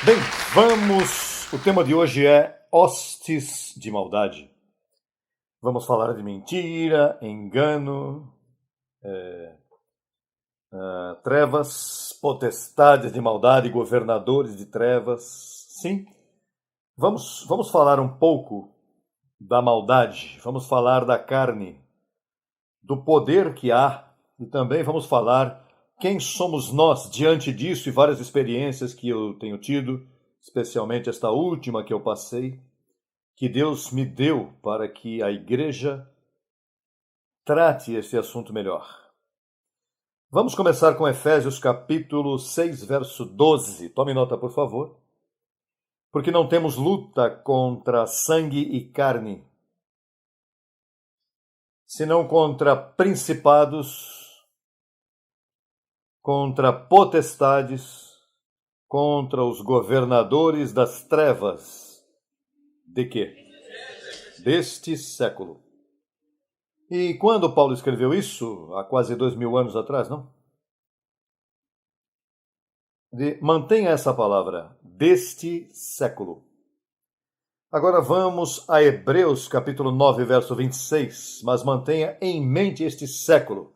Bem, vamos. O tema de hoje é hostes de maldade. Vamos falar de mentira, engano, trevas, potestades de maldade, governadores de trevas. Sim, vamos falar um pouco da maldade, vamos falar da carne, do poder que há e também vamos falar quem somos nós diante disso e várias experiências que eu tenho tido, especialmente esta última que eu passei, que Deus me deu para que a igreja trate esse assunto melhor. Vamos começar com Efésios capítulo 6, verso 12. Tome nota, por favor. Porque não temos luta contra sangue e carne, senão contra principados, contra potestades, contra os governadores das trevas. De quê? Deste século. E quando Paulo escreveu isso, há quase 2000 anos atrás, não? Mantenha essa palavra, deste século. Agora vamos a Hebreus capítulo 9, verso 26, mas mantenha em mente este século.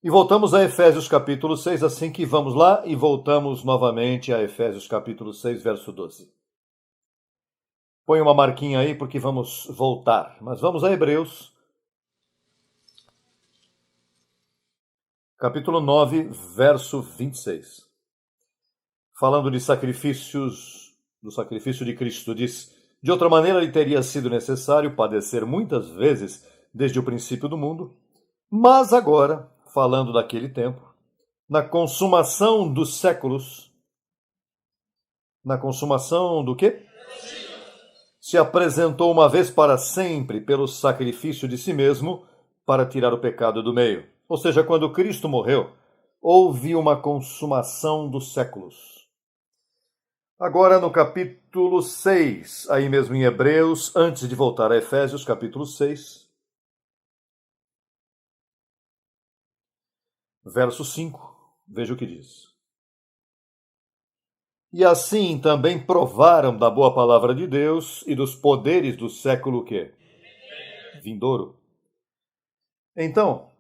E voltamos a Efésios capítulo 6, assim que vamos lá e voltamos novamente a Efésios capítulo 6, verso 12. Põe uma marquinha aí porque vamos voltar, mas vamos a Hebreus capítulo 9, verso 26. Falando de sacrifícios, do sacrifício de Cristo, diz: de outra maneira lhe teria sido necessário padecer muitas vezes desde o princípio do mundo, mas agora, falando daquele tempo, na consumação dos séculos, na consumação do quê? Se apresentou uma vez para sempre pelo sacrifício de si mesmo para tirar o pecado do meio. Ou seja, quando Cristo morreu, houve uma consumação dos séculos. Agora no capítulo 6, aí mesmo em Hebreus, antes de voltar a Efésios, capítulo 6, verso 5, veja o que diz. E assim também provaram da boa palavra de Deus e dos poderes do século quê? Vindouro. Então,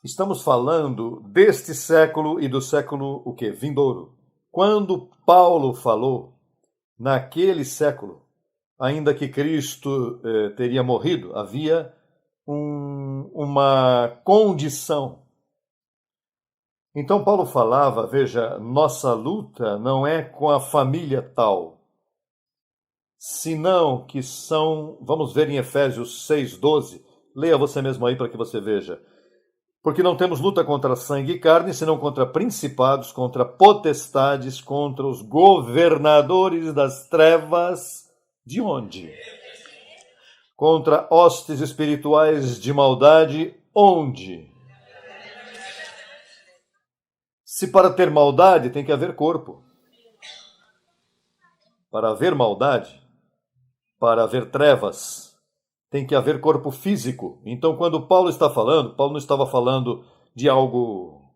estamos falando deste século e do século o quê? Vindouro. Quando Paulo falou naquele século, ainda que Cristo teria morrido, havia uma condição. Então Paulo falava, veja, nossa luta não é com a família tal, senão que são, vamos ver em Efésios 6:12, leia você mesmo aí para que você veja. Porque não temos luta contra sangue e carne, senão contra principados, contra potestades, contra os governadores das trevas, de onde? Contra hostes espirituais de maldade, onde? Se para ter maldade tem que haver corpo. Para haver maldade, para haver trevas, tem que haver corpo físico. Então, quando Paulo está falando, Paulo não estava falando de algo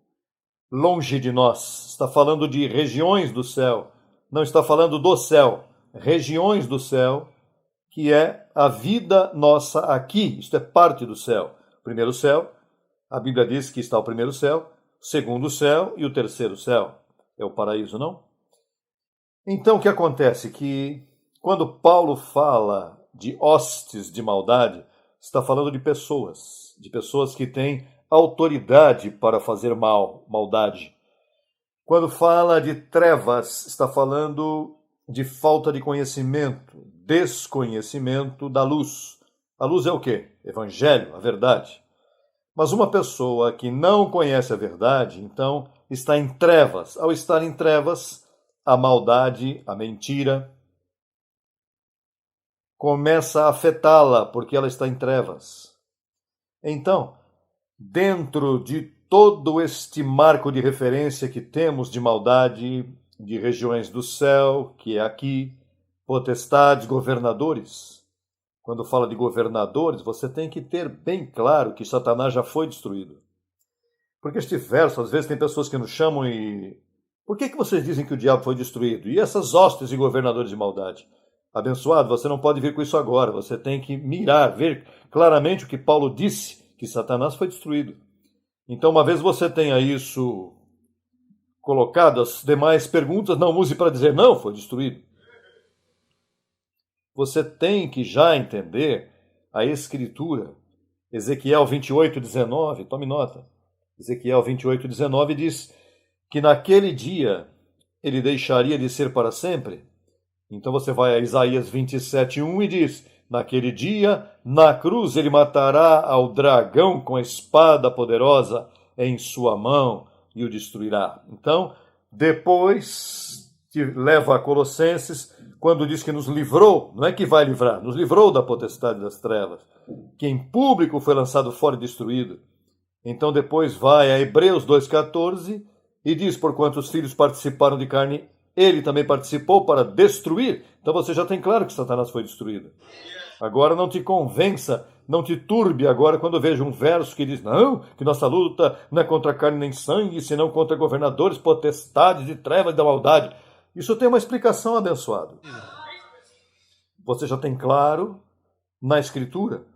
longe de nós. Está falando de regiões do céu. Não está falando do céu. Regiões do céu, que é a vida nossa aqui. Isto é parte do céu. Primeiro céu, a Bíblia diz que está o primeiro céu, o segundo céu e o terceiro céu. É o paraíso, não? Então, o que acontece? Que quando Paulo fala de hostes de maldade, está falando de pessoas que têm autoridade para fazer maldade. Quando fala de trevas, está falando de falta de conhecimento, desconhecimento da luz. A luz é o quê? Evangelho, a verdade. Mas uma pessoa que não conhece a verdade, então está em trevas. Ao estar em trevas, a maldade, a mentira, começa a afetá-la, porque ela está em trevas. Então, dentro de todo este marco de referência que temos de maldade, de regiões do céu, que é aqui, potestades, governadores. Quando fala de governadores, você tem que ter bem claro que Satanás já foi destruído. Porque este verso, às vezes tem pessoas que nos chamam e Por que vocês dizem que o diabo foi destruído? E essas hostes e governadores de maldade? Abençoado, você não pode vir com isso agora. Você tem que mirar, ver claramente o que Paulo disse, que Satanás foi destruído. Então, uma vez você tenha isso colocado, as demais perguntas não use para dizer não, foi destruído. Você tem que já entender a Escritura. Ezequiel 28:19, tome nota. Ezequiel 28:19 diz que naquele dia ele deixaria de ser para sempre. Então você vai a Isaías 27:1 e diz: naquele dia, na cruz, ele matará ao dragão com a espada poderosa em sua mão e o destruirá. Então, depois que leva a Colossenses, quando diz que nos livrou, não é que vai livrar, nos livrou da potestade das trevas, que em público foi lançado fora e destruído. Então depois vai a Hebreus 2:14 e diz: porquanto os filhos participaram de carne, ele também participou para destruir. Então você já tem claro que Satanás foi destruído. Agora não te convença, não te turbe agora quando vejo um verso que diz, não, que nossa luta não é contra carne nem sangue, senão contra governadores, potestades de trevas e da maldade. Isso tem uma explicação, abençoado. Você já tem claro na Escritura,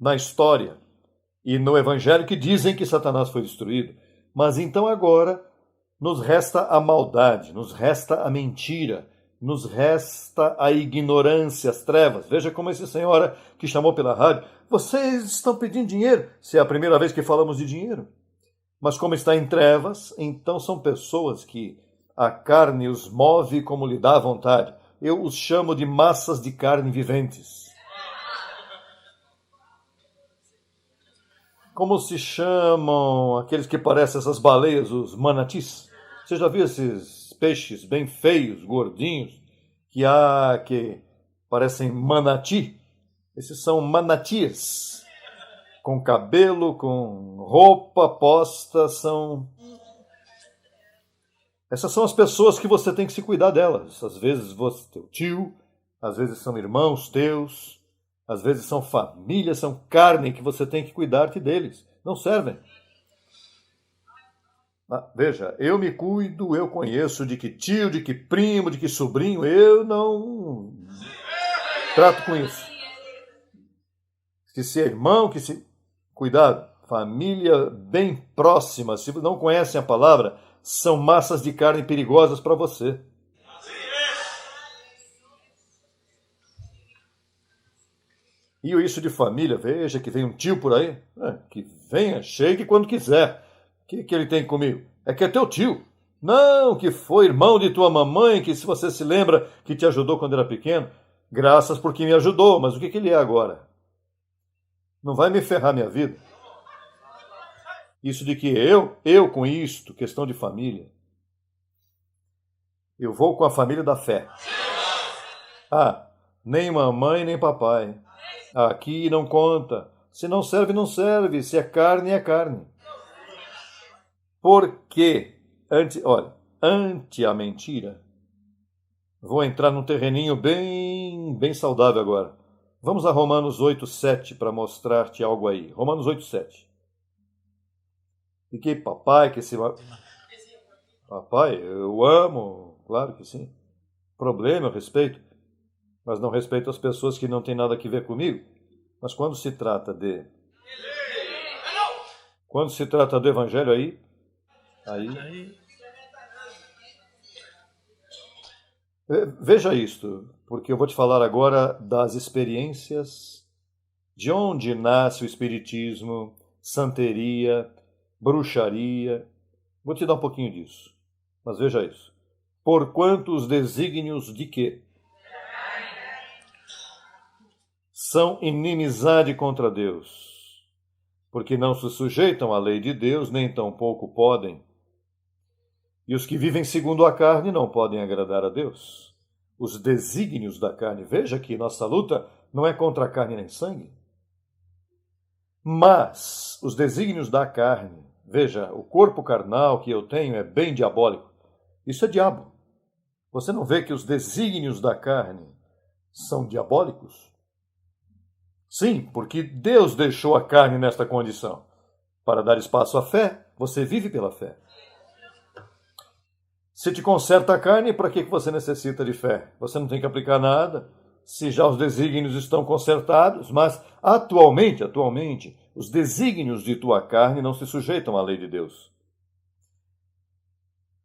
na história e no Evangelho que dizem que Satanás foi destruído. Mas então agora nos resta a maldade, nos resta a mentira, nos resta a ignorância, as trevas. Veja como essa senhora que chamou pela rádio, vocês estão pedindo dinheiro, se é a primeira vez que falamos de dinheiro. Mas como está em trevas, então são pessoas que a carne os move como lhe dá vontade. Eu os chamo de massas de carne viventes. Como se chamam aqueles que parecem essas baleias, os manatis? Você já viu esses peixes bem feios, gordinhos, que parecem manati? Esses são manatias, com cabelo, com roupa posta, essas são as pessoas que você tem que se cuidar delas. Às vezes você, teu tio, às vezes são irmãos teus, às vezes são família, são carne que você tem que cuidar-te deles. Não servem. Veja, eu me cuido, eu conheço de que tio, de que primo, de que sobrinho, eu não trato com isso. Que se é irmão, que se... Cuidado, família bem próxima, se não conhecem a palavra, são massas de carne perigosas para você. E isso de família, veja que vem um tio por aí, que venha, chegue quando quiser. O que ele tem comigo? É que é teu tio. Não, que foi irmão de tua mamãe, que se você se lembra que te ajudou quando era pequeno, graças porque me ajudou, mas o que ele é agora? Não vai me ferrar minha vida. Isso de que eu com isto, questão de família, eu vou com a família da fé. Nem mamãe, nem papai. Aqui não conta. Se não serve, não serve. Se é carne, é carne. Porque, ante a mentira, vou entrar num terreninho bem saudável agora. Vamos a Romanos 8:7 para mostrar-te algo aí. Romanos 8:7. E que papai, que se... Papai, eu amo, claro que sim. Problema, eu respeito. Mas não respeito as pessoas que não têm nada a ver comigo. Mas quando se trata do Evangelho aí... Veja isto, porque eu vou te falar agora das experiências, de onde nasce o espiritismo, santeria, bruxaria. Vou te dar um pouquinho disso, mas veja isso. Porquanto os desígnios de quê? São inimizade contra Deus, porque não se sujeitam à lei de Deus, nem tampouco podem. E os que vivem segundo a carne não podem agradar a Deus. Os desígnios da carne. Veja que nossa luta não é contra a carne nem sangue. Mas os desígnios da carne, veja, o corpo carnal que eu tenho é bem diabólico. Isso é diabo. Você não vê que os desígnios da carne são diabólicos? Sim, porque Deus deixou a carne nesta condição. Para dar espaço à fé, você vive pela fé. Se te conserta a carne, para que você necessita de fé? Você não tem que aplicar nada, se já os desígnios estão consertados, mas atualmente, os desígnios de tua carne não se sujeitam à lei de Deus.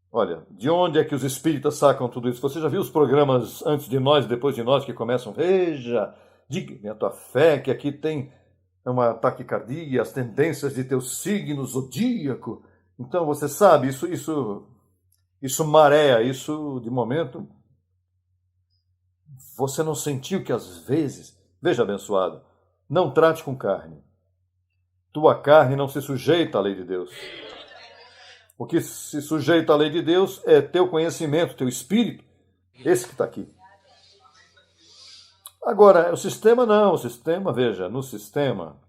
Olha, de onde é que os espíritas sacam tudo isso? Você já viu os programas antes de nós, depois de nós, que começam, veja, diga-me a tua fé, que aqui tem uma taquicardia, as tendências de teu signo zodíaco. Então, você sabe, isso mareia, isso, de momento, você não sentiu que às vezes, veja, abençoado, não trate com carne. Tua carne não se sujeita à lei de Deus. O que se sujeita à lei de Deus é teu conhecimento, teu espírito, esse que está aqui. Agora, o sistema não, veja, no sistema,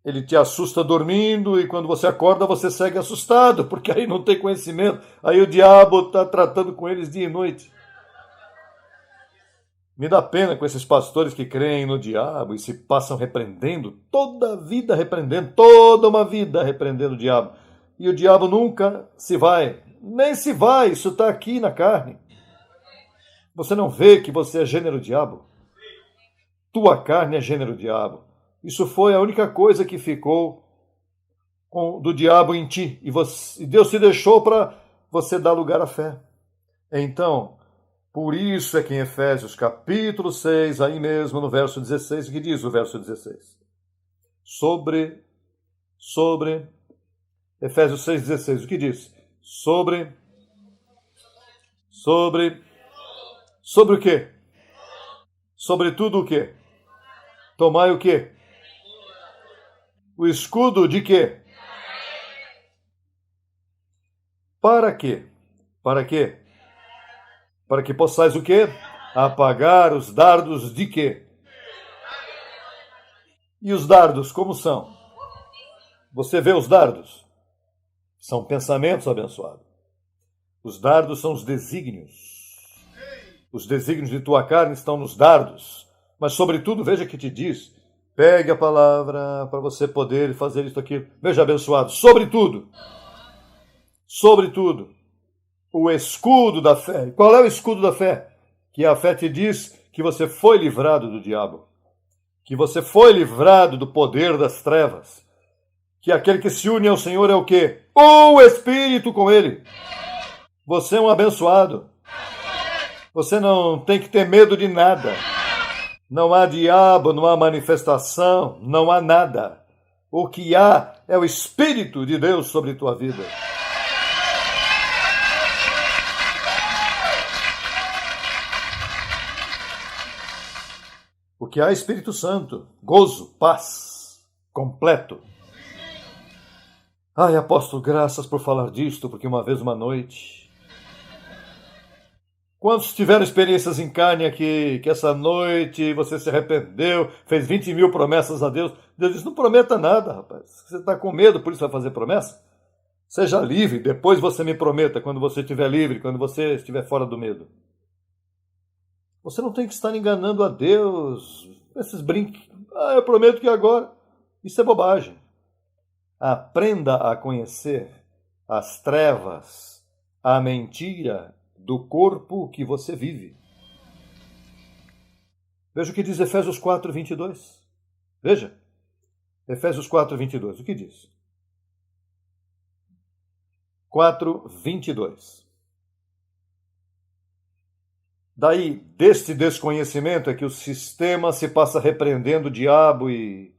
ele te assusta dormindo e quando você acorda você segue assustado, porque aí não tem conhecimento, aí o diabo está tratando com eles dia e noite. Me dá pena com esses pastores que creem no diabo e se passam repreendendo, toda uma vida repreendendo o diabo. E o diabo nunca se vai, nem se vai, isso está aqui na carne. Você não vê que você é gênero diabo? Tua carne é gênero diabo. Isso foi a única coisa que ficou do diabo em ti. E Deus te deixou para você dar lugar à fé. Então, por isso é que em Efésios capítulo 6, aí mesmo no verso 16, que diz o verso 16? Sobre Efésios 6,16, o que diz? Sobre o quê? Sobre tudo o quê? Tomai o quê? O escudo de quê? Para quê? Para quê? Para que possais o quê? Apagar os dardos de quê? E os dardos, como são? Você vê os dardos? São pensamentos abençoados. Os dardos são os desígnios. Os desígnios de tua carne estão nos dardos. Mas, sobretudo, veja que te diz, pegue a palavra para você poder fazer isso aqui. Veja, abençoado, sobretudo, o escudo da fé. Qual é o escudo da fé? Que a fé te diz que você foi livrado do diabo, que você foi livrado do poder das trevas, que aquele que se une ao Senhor é o quê? O Espírito com ele. Você é um abençoado. Você não tem que ter medo de nada. Não há diabo, não há manifestação, não há nada. O que há é o Espírito de Deus sobre tua vida. O que há é Espírito Santo, gozo, paz, completo. Ai, apóstolo, graças por falar disto, porque uma vez, uma noite... Quantos tiveram experiências em carne aqui, que essa noite você se arrependeu, fez 20 mil promessas a Deus? Deus disse, não prometa nada, rapaz. Você está com medo, por isso vai fazer promessa? Seja livre, depois você me prometa, quando você estiver livre, quando você estiver fora do medo. Você não tem que estar enganando a Deus, esses brinques. Eu prometo que agora. Isso é bobagem. Aprenda a conhecer as trevas, a mentira do corpo que você vive. Veja o que diz Efésios 4, 22. Veja. Efésios 4, 22. O que diz? 4, 22. Daí, deste desconhecimento é que o sistema se passa repreendendo o diabo e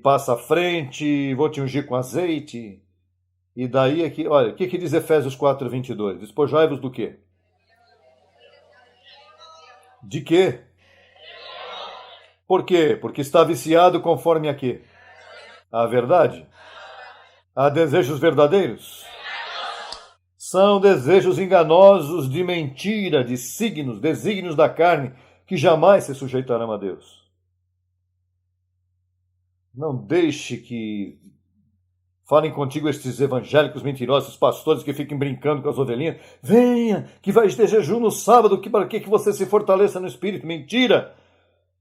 passa à frente, vou te ungir com azeite. E daí é que, olha, o que diz Efésios 4, 22? Despojai-vos do quê? De quê? Por quê? Porque está viciado conforme a quê? A verdade? Há desejos verdadeiros? São desejos enganosos de mentira, de signos, desígnios da carne, que jamais se sujeitarão a Deus. Não deixe que falem contigo estes evangélicos mentirosos, esses pastores que fiquem brincando com as ovelhinhas. Venha, que vai ter jejum no sábado, para que você se fortaleça no espírito. Mentira!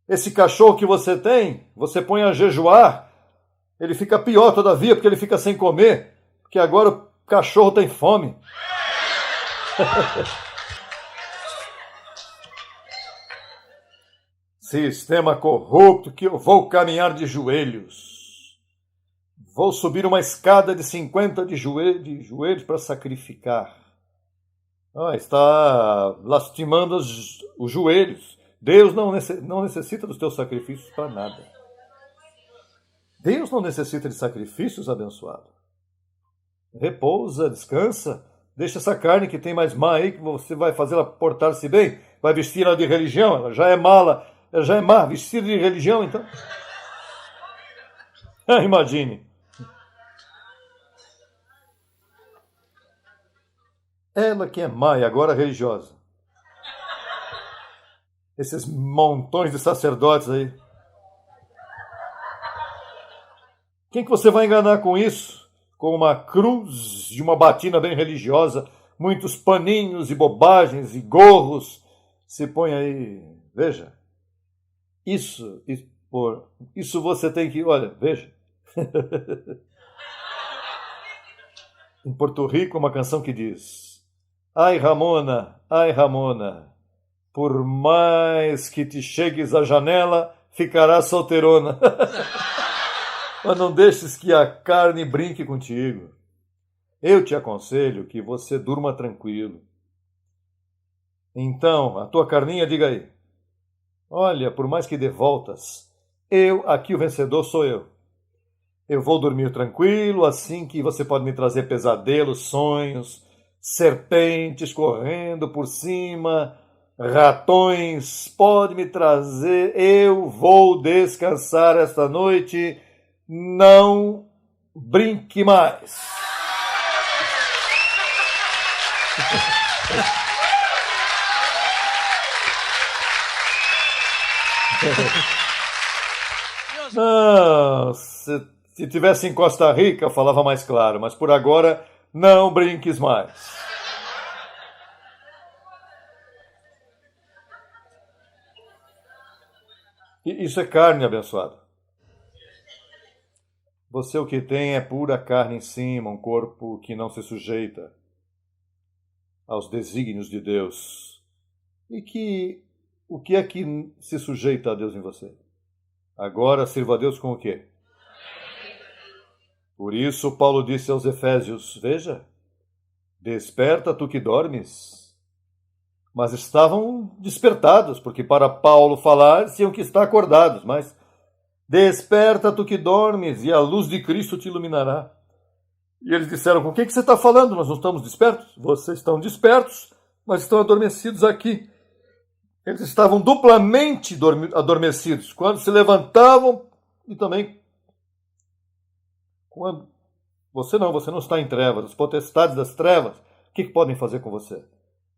Esse cachorro que você tem, você põe a jejuar, ele fica pior todavia, porque ele fica sem comer, porque agora cachorro tem fome. Sistema corrupto que eu vou caminhar de joelhos. Vou subir uma escada de 50 de joelhos para sacrificar. Está lastimando os joelhos. Deus não necessita dos teus sacrifícios para nada. Deus não necessita de sacrifícios, abençoado. Repousa, descansa. Deixa essa carne que tem mais má aí, que você vai fazê-la portar-se bem. Vai vestir ela de religião, ela já é mala. Ela já é má, vestida de religião, então. Imagine. Ela que é má e agora religiosa. Esses montões de sacerdotes aí. Quem que você vai enganar com isso? Com uma cruz de uma batina bem religiosa, muitos paninhos e bobagens e gorros. Se põe aí, veja. Isso você tem que, olha, veja. Em Porto Rico, uma canção que diz: ai, Ramona, por mais que te chegues à janela, ficarás solteirona. Mas não deixes que a carne brinque contigo. Eu te aconselho que você durma tranquilo. Então, a tua carninha, diga aí: olha, por mais que dê voltas, aqui o vencedor sou eu. Eu vou dormir tranquilo, assim que você pode me trazer pesadelos, sonhos, serpentes correndo por cima, ratões, pode me trazer, eu vou descansar esta noite, não brinque mais. Não, se tivesse em Costa Rica, falava mais claro, mas por agora, não brinques mais. Isso é carne, abençoado. Você o que tem é pura carne em cima, um corpo que não se sujeita aos desígnios de Deus. O que é que se sujeita a Deus em você? Agora sirva a Deus com o quê? Por isso Paulo disse aos Efésios, veja, desperta tu que dormes. Mas estavam despertados, porque para Paulo falar tinham que estar acordados, mas desperta tu que dormes e a luz de Cristo te iluminará. E eles disseram, com o que você está falando? Nós não estamos despertos? Vocês estão despertos, mas estão adormecidos aqui. Eles estavam duplamente adormecidos, quando se levantavam e também quando... Você não está em trevas. As potestades das trevas, o que podem fazer com você?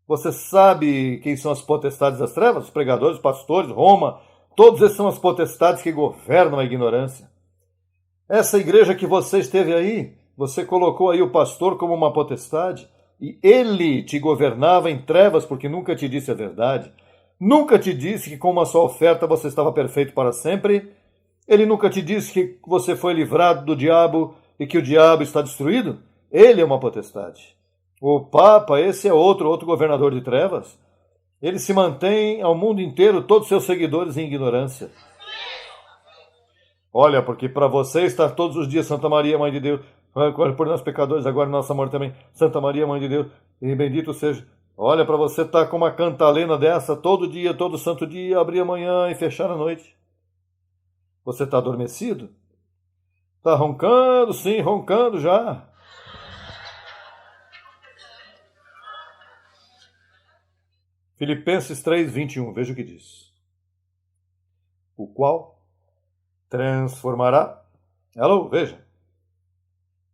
Você sabe quem são as potestades das trevas? Os pregadores, os pastores, Roma, todos esses são as potestades que governam a ignorância. Essa igreja que você esteve aí, você colocou aí o pastor como uma potestade, e ele te governava em trevas porque nunca te disse a verdade. Nunca te disse que com uma só oferta você estava perfeito para sempre. Ele nunca te disse que você foi livrado do diabo e que o diabo está destruído. Ele é uma potestade. O Papa, esse é outro governador de trevas. Ele se mantém ao mundo inteiro, todos os seus seguidores em ignorância. Olha, porque para você estar todos os dias, Santa Maria, Mãe de Deus, por nós pecadores, agora nossa morte também, Santa Maria, Mãe de Deus, e bendito seja. Olha, para você estar com uma cantalena dessa todo dia, todo santo dia, abrir amanhã e fechar à noite. Você está adormecido? Está roncando? Sim, roncando já. Filipenses 3:21, veja o que diz. O qual transformará... Alô, veja.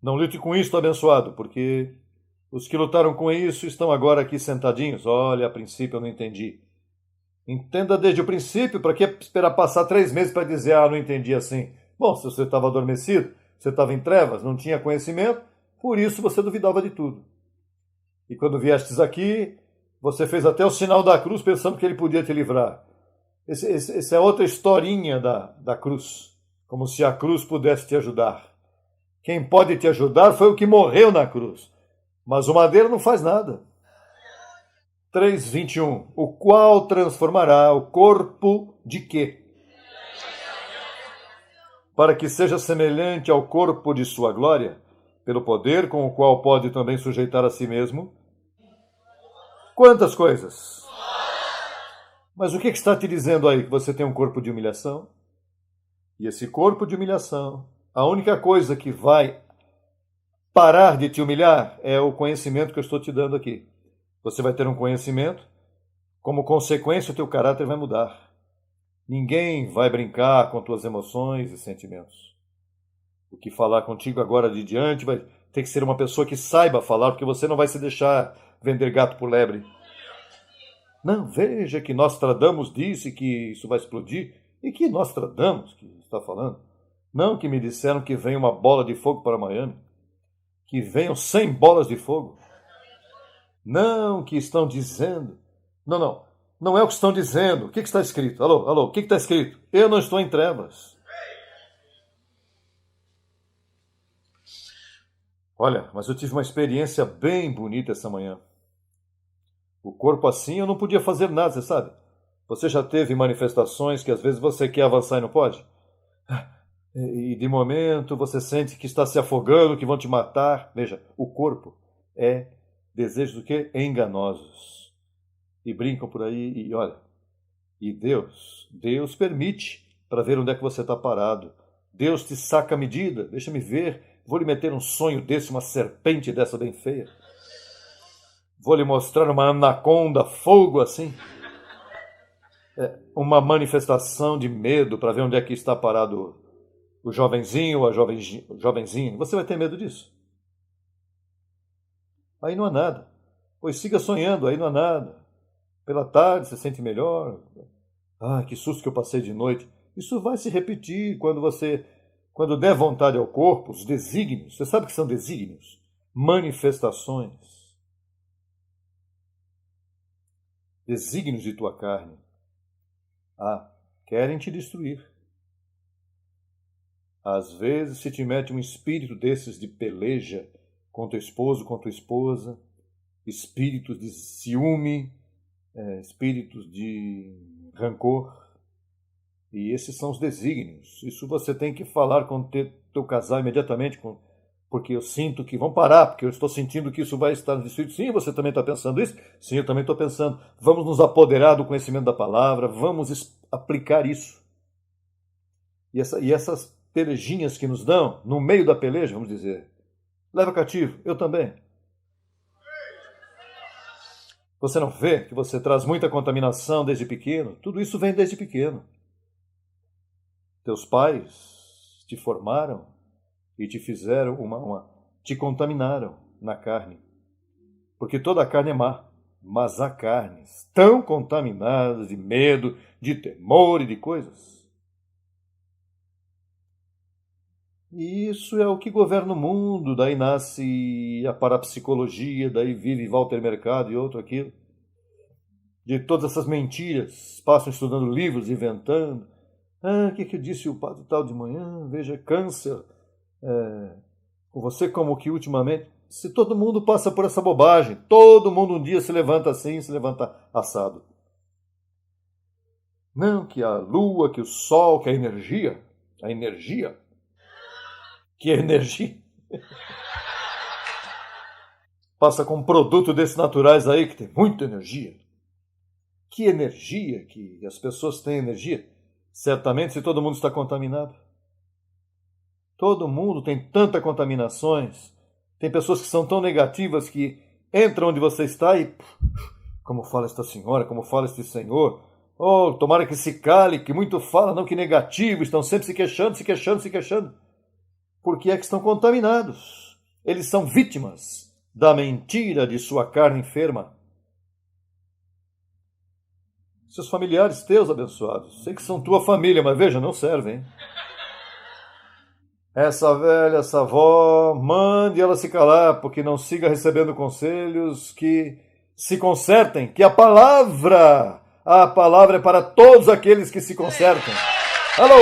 Não lute com isto, abençoado, porque os que lutaram com isso estão agora aqui sentadinhos. Olha, a princípio eu não entendi. Entenda desde o princípio, para que esperar passar 3 meses para dizer, não entendi assim. Bom, se você estava adormecido, você estava em trevas, não tinha conhecimento, por isso você duvidava de tudo. E quando viestes aqui, você fez até o sinal da cruz pensando que ele podia te livrar. Essa é outra historinha da cruz, como se a cruz pudesse te ajudar. Quem pode te ajudar foi o que morreu na cruz. Mas o madeira não faz nada. 3:21. O qual transformará o corpo de quê? Para que seja semelhante ao corpo de sua glória, pelo poder com o qual pode também sujeitar a si mesmo. Quantas coisas? Mas o que está te dizendo aí? Que você tem um corpo de humilhação? E esse corpo de humilhação, a única coisa que vai parar de te humilhar é o conhecimento que eu estou te dando aqui. Você vai ter um conhecimento, como consequência o teu caráter vai mudar. Ninguém vai brincar com tuas emoções e sentimentos. O que falar contigo agora de diante vai ter que ser uma pessoa que saiba falar, porque você não vai se deixar vender gato por lebre. Não, veja que Nostradamus disse que isso vai explodir. E que Nostradamus que está falando? Não que me disseram que vem uma bola de fogo para Miami. Que venham 100 bolas de fogo. Não que estão dizendo. Não. Não é o que estão dizendo. O que está escrito? Alô, o que está escrito? Eu não estou em trevas. Olha, mas eu tive uma experiência bem bonita essa manhã. O corpo assim eu não podia fazer nada, você sabe? Você já teve manifestações que às vezes você quer avançar e não pode? E de momento você sente que está se afogando, que vão te matar. Veja, o corpo é desejo do quê? Enganosos. E brincam por aí e olha. E Deus permite para ver onde é que você está parado. Deus te saca a medida. Deixa-me ver. Vou lhe meter um sonho desse, uma serpente dessa bem feia. Vou lhe mostrar uma anaconda, fogo assim. Uma manifestação de medo para ver onde é que está parado o jovenzinho ou a jovenzinha. Você vai ter medo disso? Aí não há nada. Pois siga sonhando, aí não há nada. Pela tarde você sente melhor. Ah, que susto que eu passei de noite. Isso vai se repetir quando der vontade ao corpo, os desígnios. Você sabe o que são desígnios? Manifestações. Desígnios de tua carne. Querem te destruir. Às vezes se te mete um espírito desses de peleja com teu esposo, com tua esposa, espíritos de ciúme, espíritos de rancor. E esses são os desígnios. Isso você tem que falar com teu casal imediatamente, porque eu sinto que vão parar, porque eu estou sentindo que isso vai estar destruído. Sim, você também está pensando isso? Sim, eu também estou pensando. Vamos nos apoderar do conhecimento da palavra, vamos aplicar isso. E essas pelejinhas que nos dão, no meio da peleja, vamos dizer, leva cativo, eu também. Você não vê que você traz muita contaminação desde pequeno? Tudo isso vem desde pequeno. Teus pais te formaram e te fizeram te contaminaram na carne. Porque toda a carne é má, mas há carnes tão contaminadas de medo, de temor e de coisas. E isso é o que governa o mundo, daí nasce a parapsicologia, daí vive Walter Mercado e outro aquilo. De todas essas mentiras, passam estudando livros, inventando. O que disse o padre tal de manhã? Veja, câncer. Você como que ultimamente... Se todo mundo passa por essa bobagem, todo mundo um dia se levanta assim, se levanta assado. Não, que a lua, que o sol, que a energia... Que a energia passa com um produto desses naturais aí que tem muita energia. Que energia, que as pessoas têm energia. Certamente se todo mundo está contaminado. Todo mundo tem tantas contaminações. Tem pessoas que são tão negativas que entram onde você está e... Como fala esta senhora, como fala este senhor. Oh, tomara que se cale, que muito fala, não que negativo. Estão sempre se queixando. Porque é que estão contaminados. Eles são vítimas da mentira de sua carne enferma. Seus familiares teus abençoados, sei que são tua família, mas veja, não servem. Essa velha, essa avó, mande ela se calar, porque não siga recebendo conselhos, que se consertem, que a palavra é para todos aqueles que se consertam. Alô!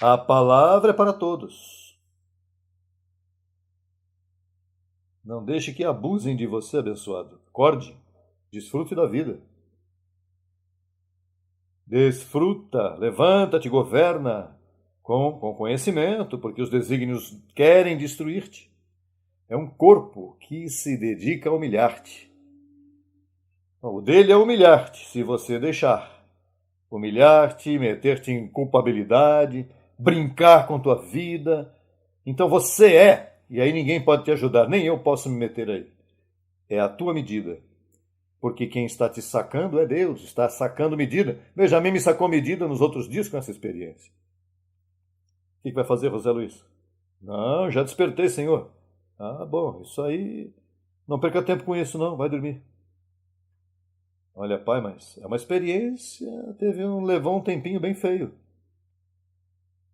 A palavra é para todos. Não deixe que abusem de você, abençoado. Acorde, desfrute da vida. Desfruta, levanta-te, governa com conhecimento, porque os desígnios querem destruir-te. É um corpo que se dedica a humilhar-te. O dele é humilhar-te, se você deixar. Humilhar-te, meter-te em culpabilidade, brincar com tua vida. Então você é, e aí ninguém pode te ajudar, nem eu posso me meter aí. É a tua medida. Porque quem está te sacando é Deus, está sacando medida. Benjamin me sacou medida nos outros dias com essa experiência. O que vai fazer, José Luiz? Não, já despertei, Senhor. Ah, bom, isso aí. Não perca tempo com isso, não, vai dormir. Olha, pai, mas é uma experiência, levou um tempinho bem feio.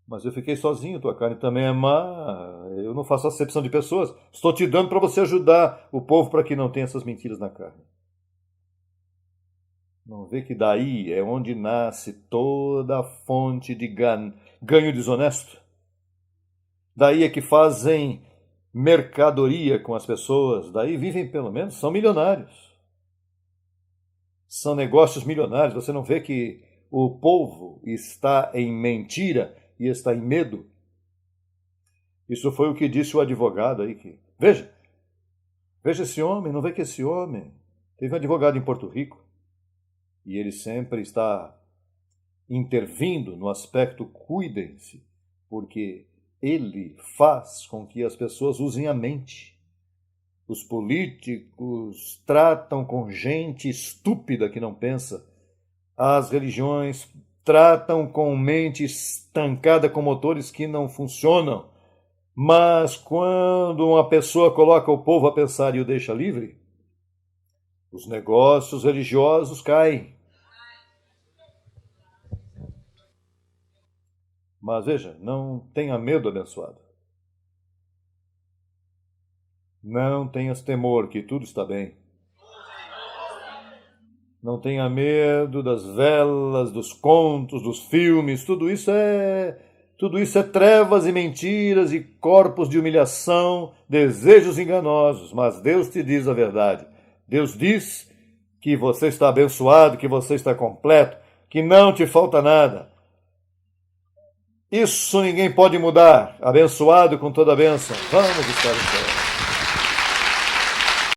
Mas eu fiquei sozinho, tua carne também é má, eu não faço acepção de pessoas. Estou te dando para você ajudar o povo para que não tenha essas mentiras na carne. Não vê que daí é onde nasce toda a fonte de ganho desonesto? Daí é que fazem mercadoria com as pessoas, daí vivem pelo menos, são milionários. São negócios milionários. Você não vê que o povo está em mentira e está em medo? Isso foi o que disse o advogado aí. Veja esse homem, não vê que esse homem teve um advogado em Porto Rico e ele sempre está intervindo no aspecto cuidem-se, porque ele faz com que as pessoas usem a mente. Os políticos tratam com gente estúpida que não pensa. As religiões tratam com mente estancada com motores que não funcionam. Mas quando uma pessoa coloca o povo a pensar e o deixa livre, os negócios religiosos caem. Mas veja, não tenha medo, abençoado. Não tenhas temor, que tudo está bem. Não tenha medo das velas, dos contos, dos filmes, tudo isso é trevas e mentiras e corpos de humilhação, desejos enganosos, mas Deus te diz a verdade. Deus diz que você está abençoado, que você está completo, que não te falta nada. Isso ninguém pode mudar. Abençoado com toda a bênção. Vamos estar em pé.